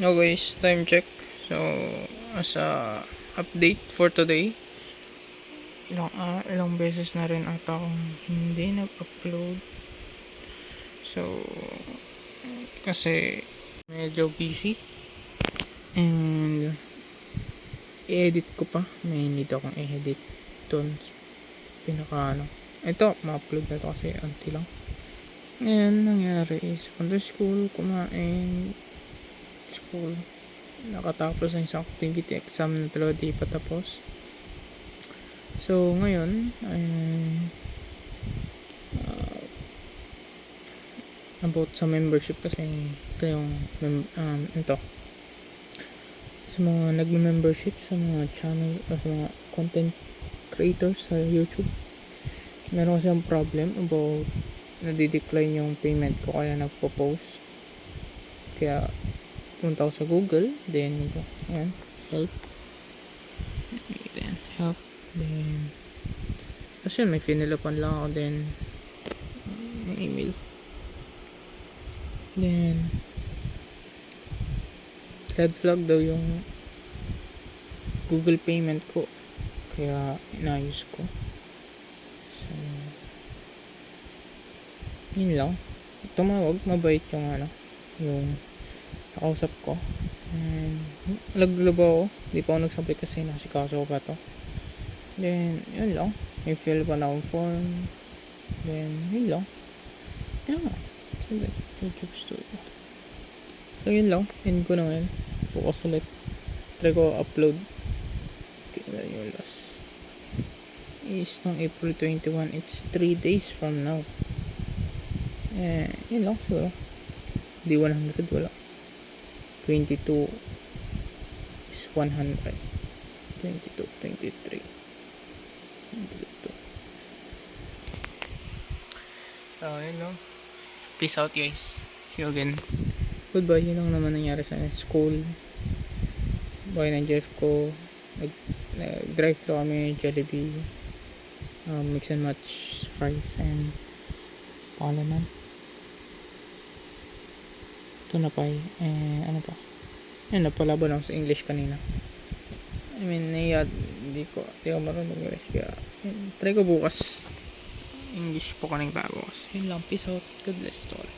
No guys, time check. So, as a update for today, ilang beses na rin ata akong hindi nag-upload. So, kasi medyo busy. And, i-edit ko pa. May need akong i-edit dun. Ito, ma-upload na to kasi anti lang. And, nangyari is, under school, kumain, school, nakatapos ng isang activity, exam na talaga di pa tapos. So ngayon about sa membership, kasi ito yung ito sa mga nagme-membership sa mga channel o sa mga content creators sa YouTube. Meron kasi ang problem about nadi-decline yung payment ko, kaya nagpo-post. Kaya punta ako sa Google, then ayan, help, then kasi may finilapan lang ako, then may email, then red flag daw yung Google payment ko, kaya inayos ko. So yun lang, tumawag, mabait yung nakausap ko, and nagluba ako, di pa ako nagsabi kasi nasikaso ko pa to. Then yun lang, may fill pa na akong form, then yun lang, YouTube Studio. So yun lang, end ko na ngayon. Bukas ulit, try ko upload. Okay, yung last is ng April 21, it's 3 days from now. Yun lang siguro, di 100, wala. 22 is 100, 22, 23, 22. So yun lang, peace out guys, see you again, goodbye. Yun lang naman nangyari sa school. Buhay ng Jeff ko, nag-drive thru kami Jollibee, mix and match fries and palaman, tunapay, and ano pa, yun, napalaban ako sa English kanina. I mean, hindi ko marunong English, kaya try ko bukas English po kaning bago. Yun lang, peace out, God bless to all.